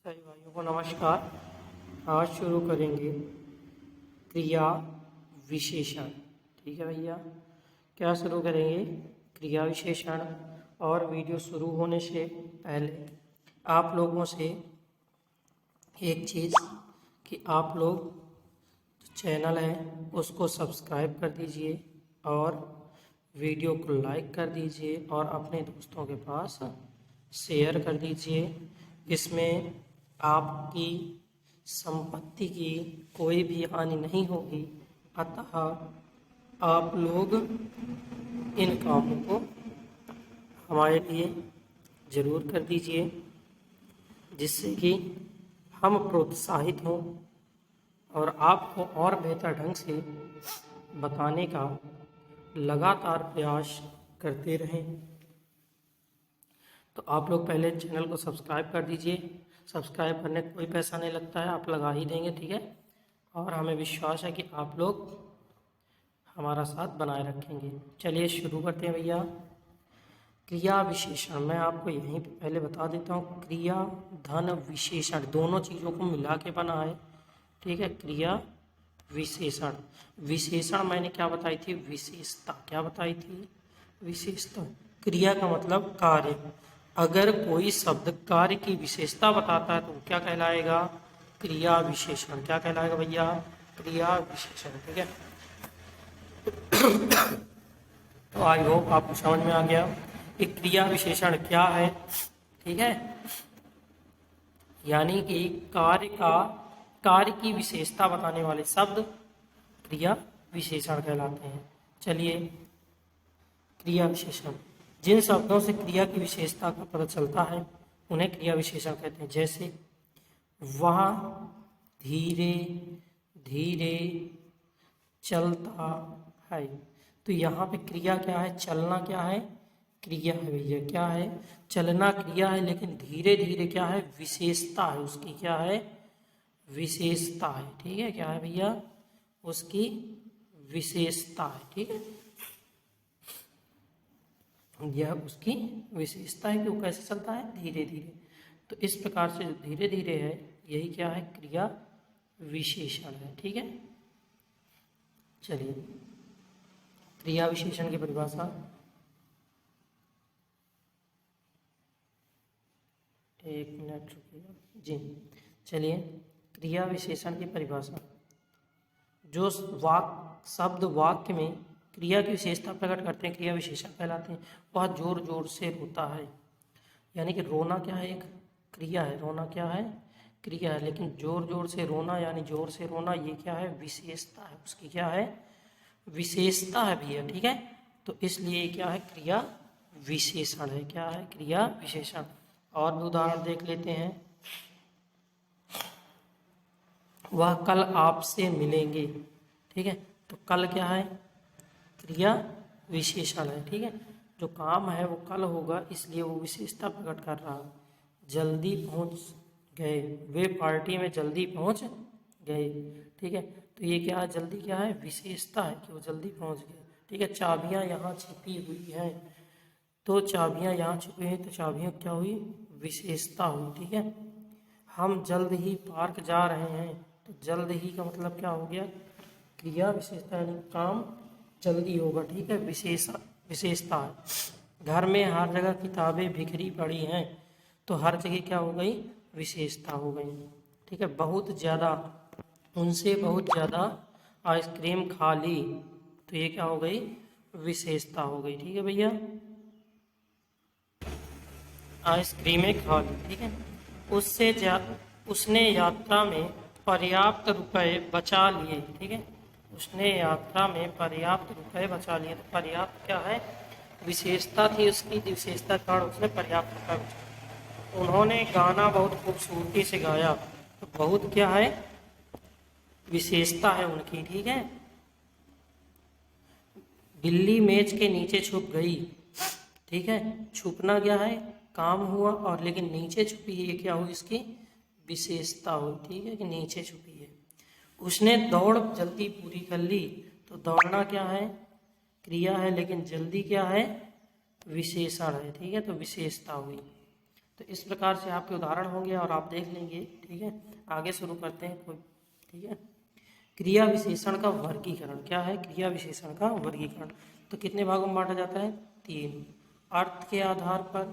सही भाइयों को नमस्कार। आज शुरू करेंगे क्रिया विशेषण। ठीक है भैया, क्या शुरू करेंगे? क्रिया विशेषण। और वीडियो शुरू होने से पहले आप लोगों से एक चीज़ कि आप लोग जो चैनल है उसको सब्सक्राइब कर दीजिए और वीडियो को लाइक कर दीजिए और अपने दोस्तों के पास शेयर कर दीजिए। इसमें आपकी संपत्ति की कोई भी हानि नहीं होगी, अतः आप लोग इन कामों को हमारे लिए ज़रूर कर दीजिए, जिससे कि हम प्रोत्साहित हों और आपको और बेहतर ढंग से बताने का लगातार प्रयास करते रहें। तो आप लोग पहले चैनल को सब्सक्राइब कर दीजिए। सब्सक्राइब करने का कोई पैसा नहीं लगता है, आप लगा ही देंगे, ठीक है। और हमें विश्वास है कि आप लोग हमारा साथ बनाए रखेंगे। चलिए शुरू करते हैं भैया। क्रिया विशेषण मैं आपको यहीं पे पहले बता देता हूँ। क्रिया धन विशेषण दोनों चीज़ों को मिला के बना है, ठीक है। क्रिया विशेषण, विशेषण मैंने क्या बताई थी? विशेषता। क्या बताई थी? विशेषता। क्रिया का मतलब कार्य। अगर कोई शब्द कार्य की विशेषता बताता है तो वो क्या कहलाएगा? क्रिया विशेषण। क्या कहलाएगा भैया? क्रिया विशेषण, ठीक है। तो आई होप आपको समझ में आ गया कि क्रिया विशेषण क्या है, ठीक है। यानी कि कार्य की विशेषता बताने वाले शब्द क्रिया विशेषण कहलाते हैं। चलिए, क्रिया विशेषण जिन शब्दों से क्रिया की विशेषता का पता चलता है उन्हें क्रिया विशेषण कहते हैं। जैसे वह धीरे धीरे चलता है, तो यहाँ पे क्रिया क्या है? चलना क्या है? क्रिया है भैया। क्या है? चलना क्रिया है, लेकिन धीरे धीरे क्या है? विशेषता है उसकी। क्या है? विशेषता है, ठीक है। क्या है भैया? उसकी विशेषता है, ठीक है। यह उसकी विशेषता है कि वो कैसे चलता है? धीरे धीरे। तो इस प्रकार से जो धीरे धीरे है, यही क्या है? क्रिया विशेषण है, ठीक है। चलिए, क्रिया विशेषण की परिभाषा। एक मिनट रुकिएगा जी। चलिए, क्रिया विशेषण की परिभाषा। जो शब्द वाक्य में क्रिया की विशेषता प्रकट करते हैं क्रिया विशेषण कहलाते हैं। वह जोर जोर से रोता है, यानी कि रोना क्या है? एक क्रिया है। रोना क्या है? क्रिया है, लेकिन जोर जोर से रोना यानी जोर से रोना, ये क्या है? विशेषता है उसकी। क्या है? विशेषता है भैया, ठीक है। तो इसलिए क्या है? क्रिया विशेषण है। क्या है? क्रिया विशेषण। और भी उदाहरण देख लेते हैं। वह कल आपसे मिलेंगे, ठीक है। तो कल क्या है? क्रिया विशेषण है, ठीक है। जो काम है वो कल होगा, इसलिए वो विशेषता प्रकट कर रहा है। जल्दी पहुंच गए, वे पार्टी में जल्दी पहुंच गए, ठीक है। तो ये क्या है? जल्दी क्या है? विशेषता है कि वो जल्दी पहुंच गए, ठीक है। चाबियां यहाँ छिपी हुई हैं, तो चाबियां यहाँ छिपी हुई, तो चाबियां क्या हुई? विशेषता हुई, ठीक है। हम जल्द ही पार्क जा रहे हैं, तो जल्द ही का मतलब क्या हो गया? क्रिया विशेषता, यानी काम जल्दी होगा, ठीक है। विशेषता है। घर में हर जगह किताबें बिखरी पड़ी हैं, तो हर जगह क्या हो गई? विशेषता हो गई, ठीक है। बहुत ज़्यादा, उनसे बहुत ज़्यादा आइसक्रीम खा ली, तो ये क्या हो गई? विशेषता हो गई, ठीक है भैया। आइसक्रीमें खा ली, ठीक है। उसने यात्रा में पर्याप्त रुपए बचा लिए, ठीक है। उसने यात्रा में पर्याप्त रुपए बचा लिए, तो पर्याप्त क्या है? विशेषता थी उसकी। विशेषता के कारण उसने पर्याप्त रुपए बचा। उन्होंने गाना बहुत खूबसूरती से गाया, तो बहुत क्या है? विशेषता है उनकी, ठीक है। बिल्ली मेज के नीचे छुप गई, ठीक है। छुपना क्या है? काम हुआ, और लेकिन नीचे छुपी है, ये क्या हुई? इसकी विशेषता हुई, ठीक है, कि नीचे छुपी है। उसने दौड़ जल्दी पूरी कर ली, तो दौड़ना क्या है? क्रिया है, लेकिन जल्दी क्या है? विशेषण है, ठीक है। तो विशेषता हुई। तो इस प्रकार से आपके उदाहरण होंगे और आप देख लेंगे। ठीक है, आगे शुरू करते हैं कोई। ठीक है, क्रिया विशेषण का वर्गीकरण क्या है? क्रिया विशेषण का वर्गीकरण तो कितने भागों में बांटा जाता है? 3। अर्थ के आधार पर,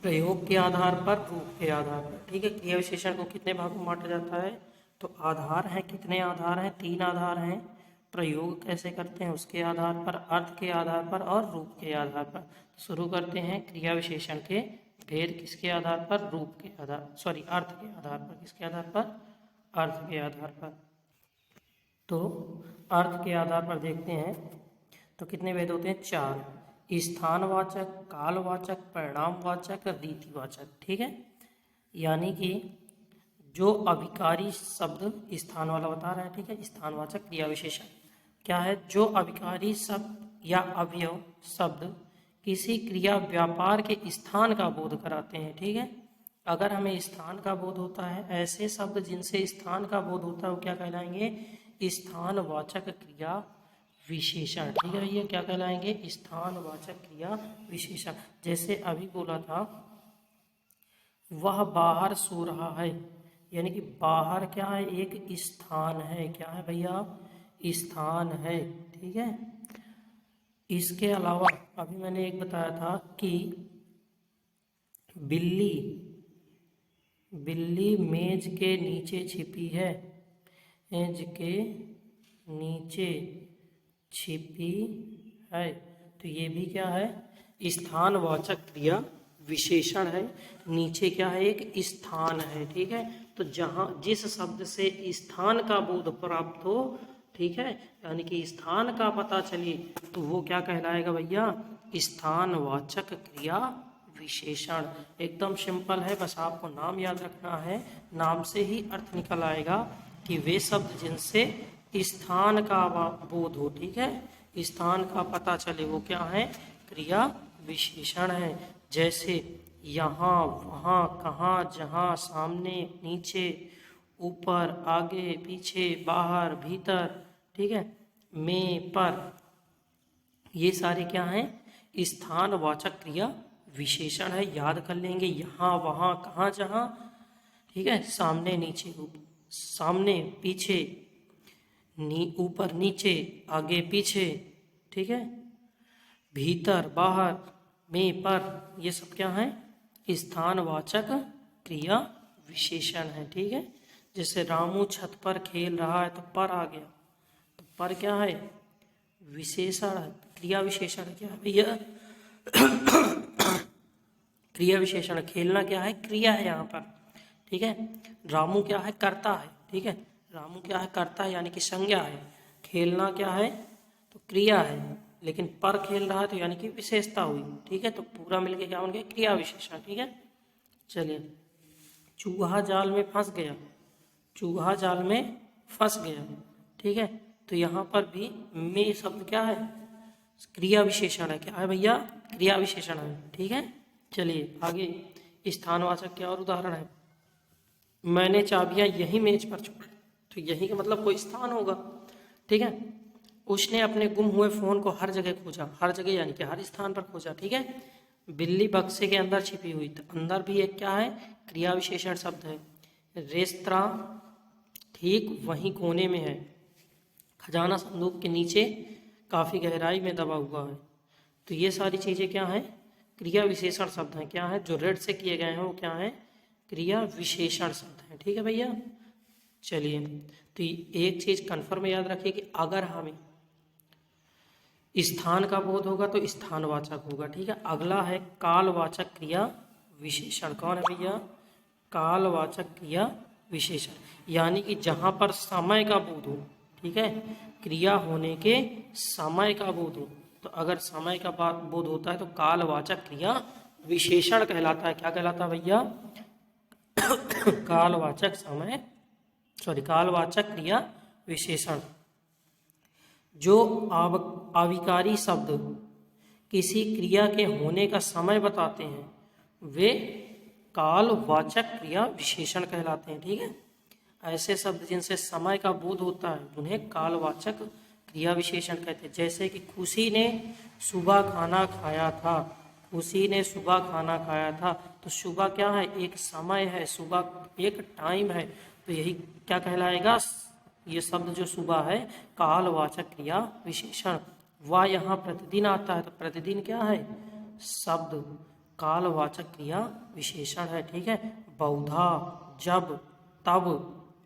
प्रयोग के आधार पर, रूप के आधार पर। ठीक है, क्रिया विशेषण को कितने भागों में बांटा जाता है? तो आधार है, कितने आधार हैं? 3 आधार हैं। प्रयोग कैसे करते हैं उसके आधार पर, अर्थ के आधार पर और रूप के आधार पर। तो शुरू करते हैं क्रिया विशेषण के भेद किसके आधार पर? रूप के आधार, अर्थ के आधार पर। किसके आधार पर? अर्थ के आधार पर। तो अर्थ के आधार पर देखते हैं तो कितने भेद होते हैं? 4। स्थानवाचक, कालवाचक, परिणामवाचक, रीतिवाचक। ठीक है, यानी कि जो अभिकारी शब्द स्थान वाला बता रहा है। ठीक है, स्थानवाचक क्रिया विशेषण क्या है? जो अभिकारी शब्द या अवयव शब्द किसी क्रिया व्यापार के स्थान का बोध कराते हैं। ठीक है, अगर हमें स्थान का बोध होता है, ऐसे शब्द जिनसे स्थान का बोध होता है वो क्या कहलाएंगे? स्थानवाचक क्रिया विशेषण। ठीक है भैया, क्या कहलाएंगे? स्थानवाचक क्रिया विशेषण। जैसे अभी बोला था, वह बाहर सो रहा है, यानी कि बाहर क्या है? एक स्थान है। क्या है भैया? स्थान है। ठीक है, इसके अलावा अभी मैंने एक बताया था कि बिल्ली मेज के नीचे छिपी है। मेज के नीचे छिपी है, तो ये भी क्या है? स्थानवाचक क्रिया विशेषण है। नीचे क्या है? एक स्थान है। ठीक है, तो जहाँ जिस शब्द से स्थान का बोध प्राप्त हो, ठीक है, यानी कि स्थान का पता चले, तो वो क्या कहलाएगा भैया? स्थानवाचक क्रिया विशेषण। एकदम सिंपल है, बस आपको नाम याद रखना है। नाम से ही अर्थ निकल आएगा कि वे शब्द जिनसे स्थान का बोध हो, ठीक है, स्थान का पता चले, वो क्या है? क्रिया विशेषण है। जैसे यहाँ, वहाँ, कहाँ, जहाँ, सामने, नीचे, ऊपर, आगे, पीछे, बाहर, भीतर। ठीक है, में, पर, ये सारे क्या हैं? स्थानवाचक क्रिया विशेषण है। याद कर लेंगे, यहाँ, वहाँ, कहाँ, जहाँ। ठीक है, सामने, नीचे, सामने, पीछे, ऊपर, नीचे, आगे, पीछे। ठीक है, भीतर, बाहर, में, पर, ये सब क्या है? स्थानवाचक क्रिया विशेषण है। ठीक है, जैसे रामू छत पर खेल रहा है, तो पर आ गया, तो पर क्या है? विशेषण है, क्रिया विशेषण क्या है भैया? क्रिया विशेषण। खेलना क्या है? क्रिया है यहाँ पर। ठीक है, रामू क्या है? कर्ता है। ठीक है, रामू क्या है? कर्ता है, यानी कि संज्ञा है। खेलना क्या है? तो क्रिया है, लेकिन पर खेल रहा है तो यानी कि विशेषता हुई। ठीक है, तो पूरा मिलके क्या बन गया? क्रिया विशेषण। ठीक है, चलिए, चूहा जाल में फंस गया, चूहा जाल में फंस गया। ठीक है, तो यहाँ पर भी में शब्द क्या है? क्रिया विशेषण है। क्या है भैया? क्रिया विशेषण है। ठीक है, चलिए आगे। स्थानवाचक क्या और उदाहरण है? मैंने चाबियां यही मेज पर छोड़ी, तो यही का मतलब कोई स्थान होगा। ठीक है, उसने अपने गुम हुए फोन को हर जगह खोजा, हर जगह यानी कि हर स्थान पर खोजा। ठीक है, बिल्ली बक्से के अंदर छिपी हुई, तो अंदर भी एक क्या है? क्रिया विशेषण शब्द है। रेस्तरां ठीक वहीं कोने में है, खजाना संदूक के नीचे काफ़ी गहराई में दबा हुआ है। तो ये सारी चीज़ें क्या हैं? क्रिया विशेषण शब्द हैं। क्या है? जो रेड से किए गए हैं वो क्या है? क्रिया विशेषण शब्द हैं। ठीक है भैया, चलिए, तो एक चीज़ कन्फर्म याद रखिए कि अगर हमें स्थान का बोध होगा तो स्थानवाचक होगा। ठीक है, अगला है कालवाचक क्रिया विशेषण। कौन है भैया? कालवाचक क्रिया विशेषण, यानी कि जहाँ पर समय का बोध हो। ठीक है, क्रिया होने के समय का बोध हो, तो अगर समय का बोध होता है तो कालवाचक क्रिया विशेषण कहलाता है। क्या कहलाता है भैया? कालवाचक क्रिया विशेषण। जो अविकारी शब्द किसी क्रिया के होने का समय बताते हैं वे कालवाचक क्रिया विशेषण कहलाते हैं। ठीक है, ऐसे शब्द जिनसे समय का बोध होता है उन्हें कालवाचक क्रिया विशेषण कहते हैं। जैसे कि खुशी ने सुबह खाना खाया था, उसी ने सुबह खाना खाया था। तो सुबह क्या है, एक समय है, सुबह एक टाइम है, तो यही क्या कहलाएगा, ये शब्द जो सुबह है कालवाचक क्रिया विशेषण। वह यहाँ प्रतिदिन आता है, तो प्रतिदिन क्या है, शब्द कालवाचक क्रिया विशेषण है। ठीक है, बहुधा, जब, तब,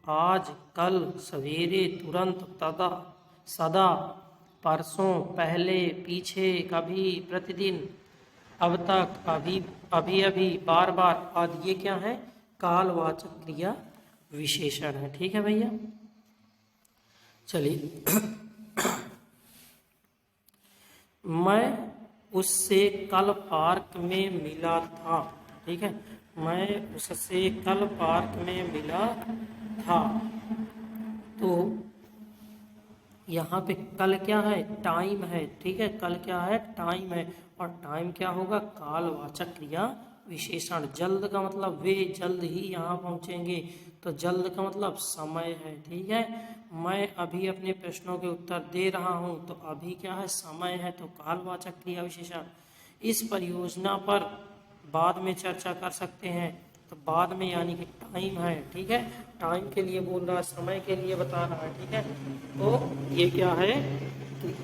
आज, कल, सवेरे, तुरंत, तदा, सदा, परसों, पहले, पीछे, कभी, प्रतिदिन, अब तक, अभी, अभी अभी, बार बार आदि, ये क्या है, कालवाचक क्रिया विशेषण है। ठीक है भैया, चलिए मैं उससे कल पार्क में मिला था। ठीक है, मैं उससे कल पार्क में मिला था। तो यहाँ पे कल क्या है, टाइम है। ठीक है, कल क्या है, टाइम है, और टाइम क्या होगा, कालवाचक क्रिया विशेषण। जल्द का मतलब वे जल्द ही यहाँ पहुँचेंगे, तो जल्द का मतलब समय है। ठीक है, मैं अभी अपने प्रश्नों के उत्तर दे रहा हूँ, तो अभी क्या है, समय है, तो कालवाचक क्रिया विशेषण। इस परियोजना पर बाद में चर्चा कर सकते हैं, तो बाद में यानी कि टाइम है। ठीक है, टाइम के लिए बोल रहा है, समय के लिए बता रहा है। ठीक है, तो ये क्या है,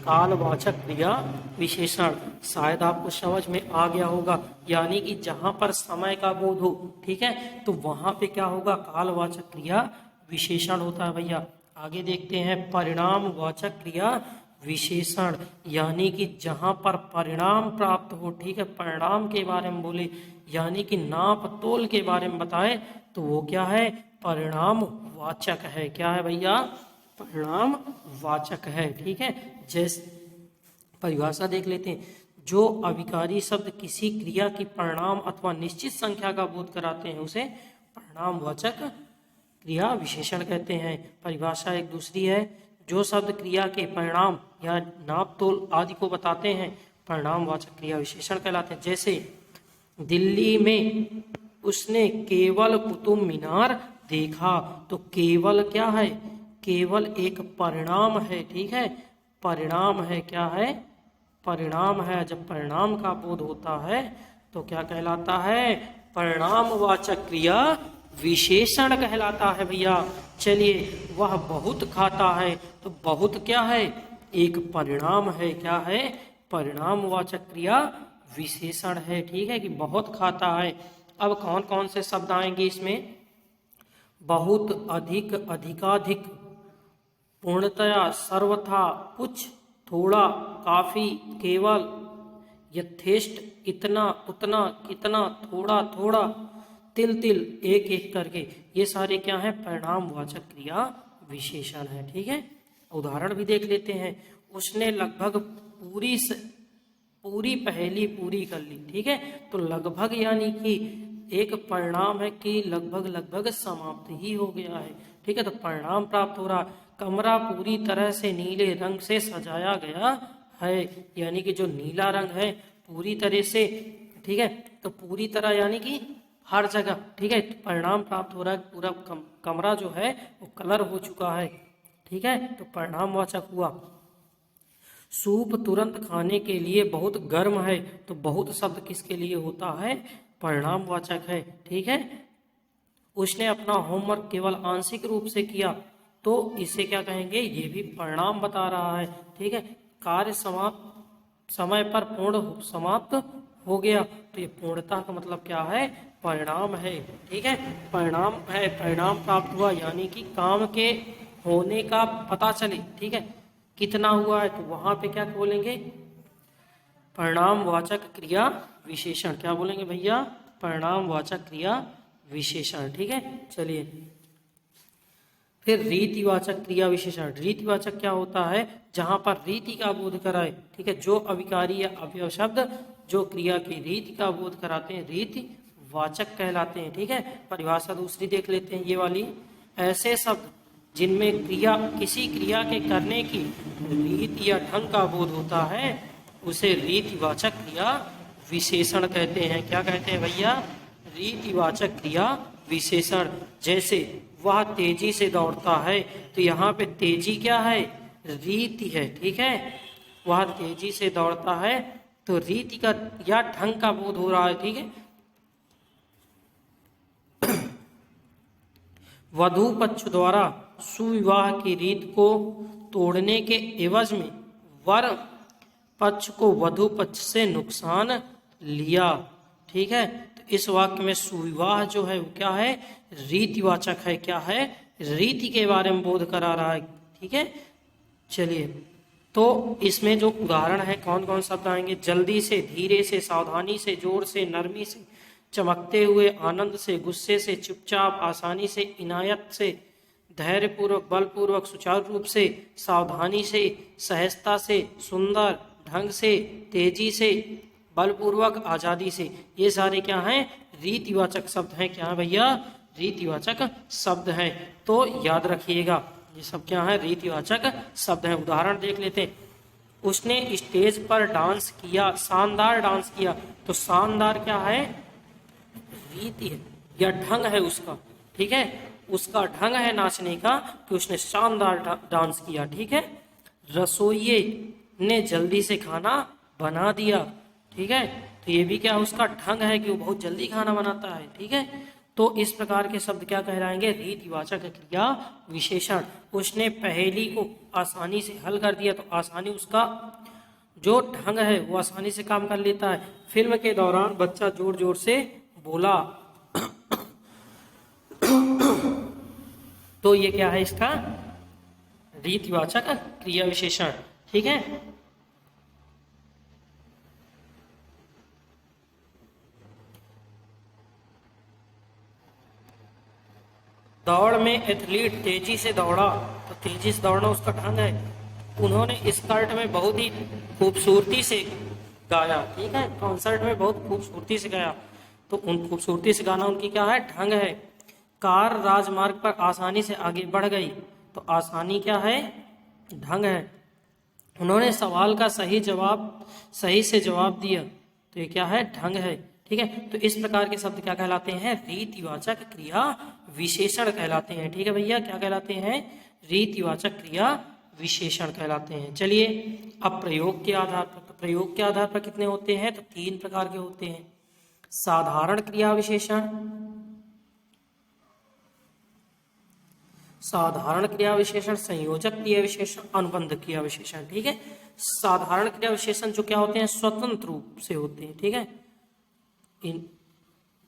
कालवाचक क्रिया विशेषण। शायद आपको समझ में आ गया होगा, यानी कि जहां पर समय का बोध हो, ठीक है, तो वहां पे क्या होगा, कालवाचक क्रिया विशेषण होता है। भैया आगे देखते हैं, परिणामवाचक क्रिया विशेषण, यानी कि जहां पर परिणाम प्राप्त हो। ठीक है, परिणाम के बारे में बोले, यानी कि नाप तोल के बारे में बताए, तो वो क्या है, परिणाम वाचक है। क्या है भैया, परिणाम वाचक है। ठीक है, जैसे परिभाषा देख लेते हैं, जो अभिकारी शब्द किसी क्रिया की परिणाम अथवा निश्चित संख्या का बोध कराते हैं, उसे परिणामवाचक क्रिया विशेषण कहते हैं। परिभाषा एक दूसरी है, जो शब्द क्रिया के परिणाम या नाप तोल आदि को बताते हैं, परिणामवाचक क्रिया विशेषण कहलाते हैं। जैसे दिल्ली में उसने केवल कुतुब मीनार देखा, तो केवल क्या है, केवल एक परिणाम है। ठीक है, परिणाम है, क्या है, परिणाम है। जब परिणाम का बोध होता है तो क्या कहलाता है, परिणामवाचक क्रिया विशेषण कहलाता है। भैया चलिए, वह बहुत खाता है, तो बहुत क्या है, एक परिणाम है। क्या है, परिणामवाचक क्रिया विशेषण है। ठीक है, कि बहुत खाता है। अब कौन कौन से शब्द आएंगे इसमें, बहुत, अधिक, अधिकाधिक, पूर्णतया, सर्वथा, कुछ, थोड़ा, काफी, केवल, यथेष्ट, इतना, उतना, कितना, थोड़ा थोड़ा, तिल तिल, एक एक करके, ये सारे क्या है, परिणामवाचक क्रिया विशेषण है। ठीक है, उदाहरण भी देख लेते हैं। उसने लगभग पूरी पहेली पूरी कर ली। ठीक है, तो लगभग यानी कि एक परिणाम है कि लगभग लगभग समाप्त ही हो गया है। ठीक है, तो परिणाम प्राप्त हो रहा। कमरा पूरी तरह से नीले रंग से सजाया गया है, यानी कि जो नीला रंग है पूरी तरह से, ठीक है, तो पूरी तरह यानी कि हर जगह। ठीक है, तो परिणाम प्राप्त हो रहा है, पूरा कमरा जो है वो कलर हो चुका है। ठीक है, तो परिणामवाचक हुआ। सूप तुरंत खाने के लिए बहुत गर्म है, तो बहुत शब्द किसके लिए होता है, परिणामवाचक है। ठीक है, उसने अपना होमवर्क केवल आंशिक रूप से किया, तो इसे क्या कहेंगे, ये भी परिणाम बता रहा है। ठीक है, कार्य समाप्त समय पर पूर्ण समाप्त हो गया, तो ये पूर्णता का मतलब क्या है, परिणाम है। ठीक है, परिणाम है, परिणाम प्राप्त हुआ, यानी कि काम के होने का पता चले। ठीक है, कितना हुआ है, तो वहां पे क्या बोलेंगे, परिणामवाचक क्रिया विशेषण। क्या बोलेंगे भैया, परिणामवाचक क्रिया विशेषण। ठीक है, चलिए फिर रीतिवाचक क्रिया विशेषण। रीतिवाचक क्या होता है, जहां पर रीति का बोध कराए। ठीक है, जो अभिकारी या अवयव शब्द जो क्रिया की रीति का बोध कराते हैं, रीतिवाचक कहलाते हैं। ठीक है, परिभाषा दूसरी देख लेते हैं, ये वाली, ऐसे शब्द जिनमें क्रिया किसी क्रिया के करने की रीति या ढंग का बोध होता है, उसे रीतिवाचक क्रिया विशेषण कहते हैं। क्या कहते हैं भैया, रीतिवाचक क्रिया विशेषण। जैसे वह तेजी से दौड़ता है, तो यहाँ पे तेजी क्या है, रीति है। ठीक है, वह तेजी से दौड़ता है, तो रीति का या ढंग का बोध हो रहा है, ठीक है। वधू पक्ष द्वारा सुविवाह की रीत को तोड़ने के एवज में वर पक्ष को वधू पक्ष से नुकसान लिया, ठीक है। तो इस वाक्य में सुविवाह जो है वो क्या है, रीतिवाचक है, क्या है, रीति के बारे में बोध करा रहा है, ठीक है। चलिए, तो इसमें जो उदाहरण है कौन कौन शब्द आएंगे, जल्दी से, धीरे से, सावधानी से, जोर से, नरमी से, चमकते हुए, आनंद से, गुस्से से, चुपचाप, आसानी से, इनायत से, धैर्यपूर्वक, बलपूर्वक, सुचारू रूप से, सावधानी से, सहजता से, सुंदर ढंग से, तेजी से, बलपूर्वक, आजादी से, ये सारे क्या हैं, रीतिवाचक शब्द हैं। क्या है भैया, रीतिवाचक शब्द हैं। तो याद रखिएगा ये सब क्या है, रीतिवाचक शब्द हैं। उदाहरण देख लेते हैं। उसने स्टेज पर डांस किया, शानदार डांस किया। तो शानदार क्या है, रीति है या ढंग है उसका, ठीक है, उसका ढंग है नाचने का कि उसने शानदार डांस किया, ठीक है। रसोइये ने जल्दी से खाना बना दिया, ठीक है। तो ये भी क्या, उसका ढंग है कि वो बहुत जल्दी खाना बनाता है, ठीक है। तो इस प्रकार के शब्द क्या कहलाएंगे, रीतिवाचक क्रिया विशेषण। उसने पहेली को आसानी से हल कर दिया, तो आसानी उसका जो ढंग है वो आसानी से काम कर लेता है। फिल्म के दौरान बच्चा जोर जोर से बोला। तो ये क्या है, इसका रीतिवाचक क्रिया विशेषण, ठीक है। दौड़ में एथलीट तेजी से दौड़ा, तो तेजी से दौड़ना उसका ढंग है। उन्होंने स्कर्ट में बहुत ही खूबसूरती से गाया, ठीक है, कॉन्सर्ट में बहुत खूबसूरती से गाया, तो उन खूबसूरती से गाना उनकी क्या है, ढंग है। कार राजमार्ग पर आसानी से आगे बढ़ गई, तो आसानी क्या है, ढंग है। उन्होंने सवाल का सही से जवाब दिया, तो ये क्या है, ढंग है, ठीक है। तो इस प्रकार के शब्द क्या कहलाते हैं, रीतिवाचक क्रिया विशेषण कहलाते हैं, ठीक है भैया, क्या कहलाते हैं, रीतिवाचक क्रिया विशेषण कहलाते हैं। चलिए, अब प्रयोग के आधार पर, तो प्रयोग के आधार पर कितने होते हैं, तो 3 प्रकार के होते हैं। साधारण क्रिया विशेषण, साधारण क्रिया विशेषण, संयोजक क्रिया विशेषण, अनुबंध क्रिया विशेषण, ठीक है। साधारण क्रिया विशेषण जो क्या होते हैं, स्वतंत्र रूप से होते हैं, ठीक है,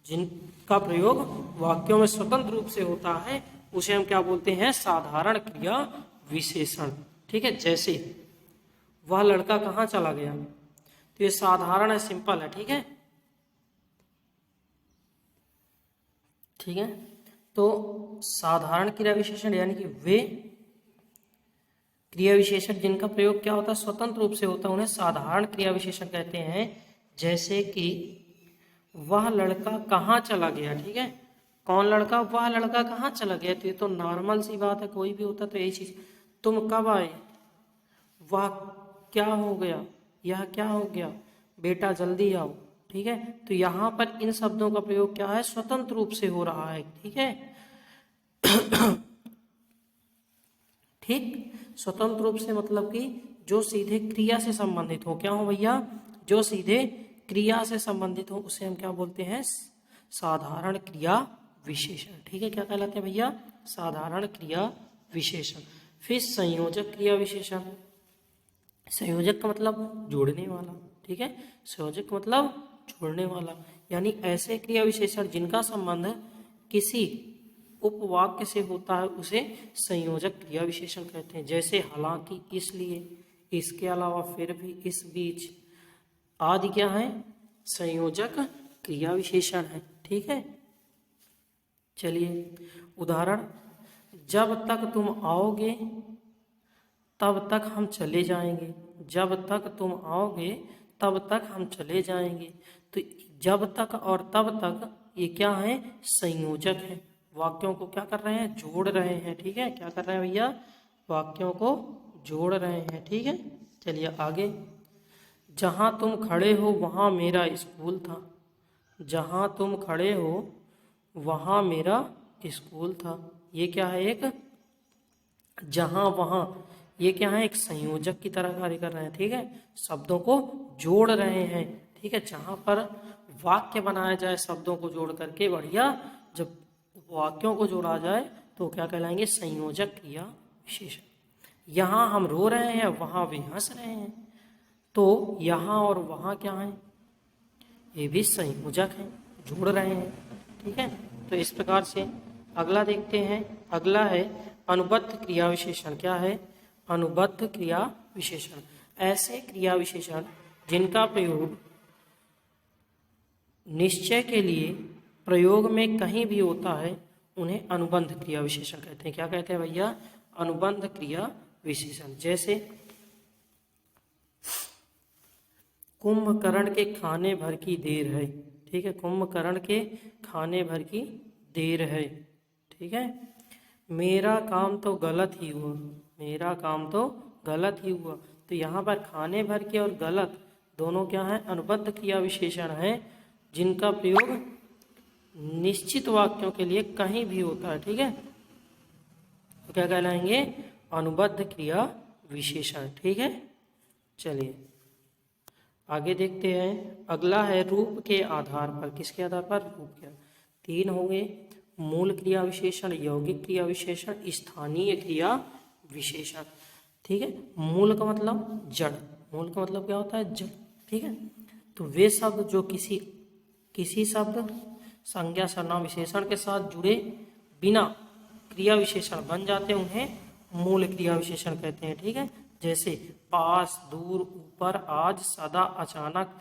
जिनका प्रयोग वाक्यों में स्वतंत्र रूप से होता है उसे हम क्या बोलते हैं, साधारण क्रिया विशेषण, ठीक है। जैसे वह लड़का कहाँ चला गया, तो ये साधारण है, सिंपल है, ठीक है, ठीक है। तो साधारण क्रिया विशेषण यानी कि वे क्रिया विशेषण जिनका प्रयोग क्या होता है, स्वतंत्र रूप से होता है, उन्हें साधारण क्रिया विशेषण कहते हैं। जैसे कि वह लड़का कहाँ चला गया, ठीक है, कौन लड़का, वह लड़का कहाँ चला गया, तो ये तो नॉर्मल सी बात है, कोई भी होता तो यही चीज। तुम कब आए, वह क्या हो गया, यह क्या हो गया, बेटा जल्दी आओ, ठीक है। तो यहाँ पर इन शब्दों का प्रयोग क्या है, स्वतंत्र रूप से हो रहा है, ठीक है। ठीक, स्वतंत्र रूप से मतलब कि जो सीधे क्रिया से संबंधित हो, क्या हो भैया, जो सीधे क्रिया से संबंधित हो उसे हम क्या बोलते हैं, साधारण क्रिया विशेषण, ठीक है। क्या कहलाते हैं भैया, साधारण क्रिया विशेषण। फिर संयोजक क्रिया विशेषण, संयोजक का मतलब जोड़ने वाला, ठीक है, संयोजक का मतलब जोड़ने वाला, यानी ऐसे क्रिया विशेषण जिनका संबंध किसी उपवाक्य से होता है उसे संयोजक क्रिया विशेषण कहते हैं। जैसे हालांकि, इसलिए, इसके अलावा, फिर भी, इस बीच आदि क्या है, संयोजक क्रिया विशेषण है, ठीक है। चलिए, उदाहरण, जब तक तुम आओगे तब तक हम चले जाएंगे, जब तक तुम आओगे तब तक हम चले जाएंगे। तो जब तक और तब तक ये क्या है, संयोजक है, वाक्यों को क्या कर रहे हैं, जोड़ रहे हैं, ठीक है। क्या कर रहे हैं भैया, वाक्यों को जोड़ रहे हैं, ठीक है। चलिए आगे, जहाँ तुम खड़े हो वहाँ मेरा स्कूल था, जहाँ तुम खड़े हो वहाँ मेरा स्कूल था, ये क्या है, एक जहाँ वहाँ, ये क्या है, एक संयोजक की तरह कार्य कर रहे हैं, ठीक है, शब्दों को जोड़ रहे हैं, ठीक है। जहाँ पर वाक्य बनाया जाए शब्दों को जोड़ करके बढ़िया, जब वाक्यों को जोड़ा जाए तो क्या कहलाएंगे, संयोजक क्रिया विशेषण। यहाँ हम रो रहे हैं, वहाँ वे हंस रहे हैं, तो यहाँ और वहाँ क्या है, ये भी संयोजक हैं, जोड़ रहे हैं, ठीक है। तो इस प्रकार से अगला देखते हैं। अगला है अनुबद्ध क्रिया विशेषण। क्या है, अनुबद्ध क्रिया विशेषण। ऐसे क्रिया विशेषण जिनका प्रयोग निश्चय के लिए प्रयोग में कहीं भी होता है उन्हें अनुबंध क्रिया विशेषण कहते हैं। क्या कहते हैं भैया, अनुबंध क्रिया विशेषण। जैसे कुंभकर्ण के खाने भर की देर है, ठीक है, कुंभकर्ण के खाने भर की देर है, ठीक है। मेरा काम तो गलत ही हुआ, मेरा काम तो गलत ही हुआ। तो यहाँ पर खाने भर के और गलत दोनों क्या है, अनुबद्ध क्रिया विशेषण है जिनका प्रयोग निश्चित वाक्यों के लिए कहीं भी होता है, ठीक है। तो क्या कहलाएंगे, अनुबद्ध क्रिया विशेषण, ठीक है। चलिए आगे देखते हैं। अगला है रूप के आधार पर। किसके आधार पर, रूप के। तीन हो गए, मूल क्रिया विशेषण, यौगिक क्रिया विशेषण, स्थानीय क्रिया विशेषण, ठीक है। मूल का मतलब जड़, मूल का मतलब क्या होता है, जड़, ठीक है। तो वे शब्द जो किसी शब्द संज्ञा सर्वनाम विशेषण के साथ जुड़े बिना क्रिया विशेषण बन जाते हैं उन्हें मूल क्रिया विशेषण कहते हैं, ठीक है। जैसे पास, दूर, ऊपर, आज, सदा, अचानक,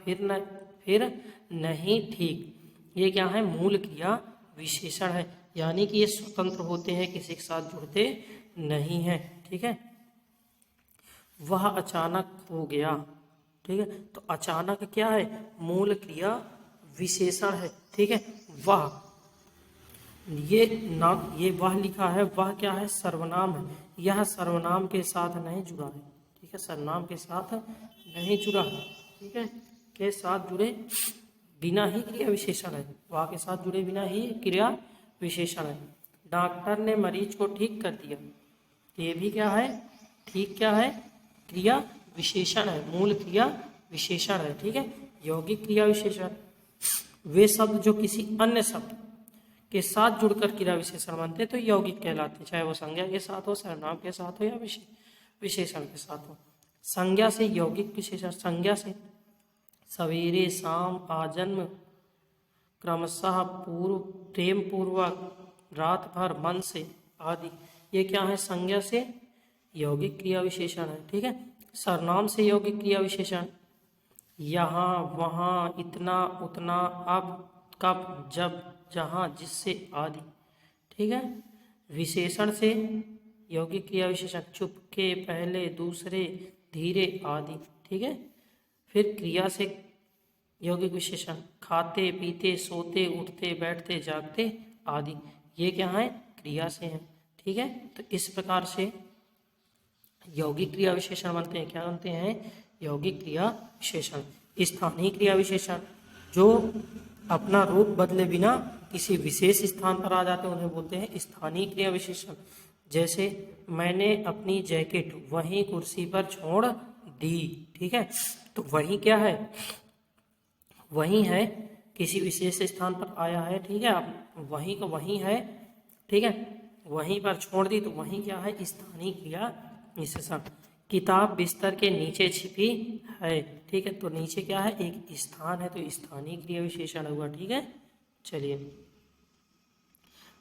फिर नहीं, ठीक, ये क्या है, मूल क्रिया विशेषण है। यानी कि ये स्वतंत्र होते हैं, किसी के साथ जुड़ते नहीं हैं, ठीक है। वह अचानक हो गया, ठीक है। तो अचानक क्या है, मूल क्रिया विशेषण है, ठीक है। वह, ये नाम, ये वह लिखा है, वह क्या है, सर्वनाम है। यह सर्वनाम के साथ नहीं जुड़ा है, ठीक है, सर्वनाम के साथ नहीं जुड़ा है, ठीक है, के साथ जुड़े बिना ही क्रिया विशेषण है, वह के साथ जुड़े बिना ही क्रिया विशेषण है। डॉक्टर ने मरीज को ठीक कर दिया, ये भी क्या है, ठीक क्या है, क्रिया विशेषण है, मूल क्रिया विशेषण है, ठीक है। यौगिक क्रिया विशेषण, वे शब्द जो किसी अन्य शब्द के साथ जुड़कर क्रिया विशेषण बनते तो यौगिक कहलाते, चाहे वो संज्ञा के साथ हो, सर्वनाम के साथ हो या विशेषण के साथ हो। संज्ञा से यौगिक विशेषण, संज्ञा से सवेरे, शाम, आजन्म, क्रमशः, पूर्व, प्रेम पूर्वक, रात भर, मन से आदि, ये क्या है, संज्ञा से यौगिक क्रिया विशेषण है, ठीक है। सर्वनाम से यौगिक क्रिया विशेषण, यहाँ, वहाँ, इतना, उतना, अब, कब, जब, जहाँ, जिससे आदि, ठीक है। विशेषण से यौगिक क्रिया विशेषण, चुपके, पहले, दूसरे, धीरे आदि, ठीक है। फिर क्रिया से यौगिक विशेषण, खाते, पीते, सोते, उठते, बैठते, जागते आदि, ये क्या है, क्रिया से है, ठीक है। तो इस प्रकार से यौगिक क्रिया विशेषण बनते हैं, क्या बनते हैं, यौगिक क्रिया विशेषण। स्थानीय क्रिया विशेषण, जो अपना रूप बदले बिना किसी विशेष स्थान पर आ जाते हैं उन्हें बोलते हैं स्थानीय क्रिया विशेषण। जैसे मैंने अपनी जैकेट वहीं कुर्सी पर छोड़ दी, ठीक है। तो वहीं क्या है, वहीं है, किसी विशेष स्थान पर आया है, ठीक है, अब वहीं का वहीं है, ठीक है, वहीं पर छोड़ दी, तो वहीं क्या है, स्थानीय क्रिया विशेषण। किताब बिस्तर के नीचे छिपी है, ठीक है, तो नीचे क्या है, एक स्थान है, तो स्थानीय क्रिया विशेषण हुआ, ठीक है। चलिए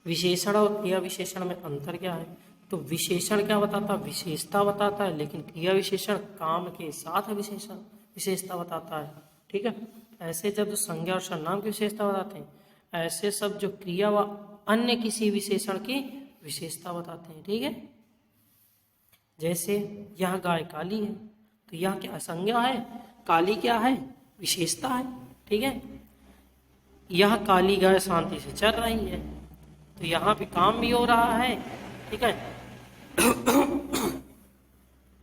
विशेषण और क्रिया विशेषण में अंतर क्या है, तो विशेषण क्या बताता है, विशेषता बताता है, लेकिन क्रिया विशेषण काम के साथ विशेषता बताता है, ठीक है। ऐसे जब संज्ञा और सर्वनाम की विशेषता बताते हैं, ऐसे सब जो क्रिया व अन्य किसी विशेषण की विशेषता बताते हैं, ठीक है। जैसे यह गाय काली है, तो यह क्या संज्ञा है, काली क्या है, विशेषता है, ठीक है। यह काली गाय शांति से चल रही है, तो यहाँ पे काम भी हो रहा है, ठीक है,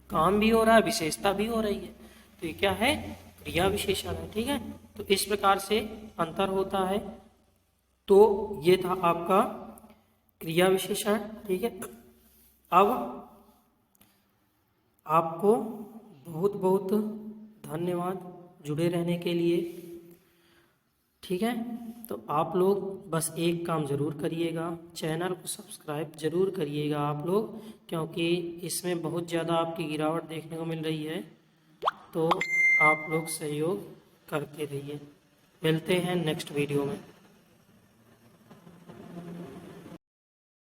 काम भी हो रहा है, विशेषता भी हो रही है, तो ये क्या है, क्रिया विशेषण है, ठीक है। तो इस प्रकार से अंतर होता है। तो ये था आपका क्रिया विशेषण, ठीक है। अब आपको बहुत बहुत धन्यवाद जुड़े रहने के लिए। ठीक है, तो आप लोग बस एक काम ज़रूर करिएगा, चैनल को सब्सक्राइब ज़रूर करिएगा आप लोग, क्योंकि इसमें बहुत ज़्यादा आपकी गिरावट देखने को मिल रही है। तो आप लोग सहयोग करते रहिए। मिलते हैं नेक्स्ट वीडियो में।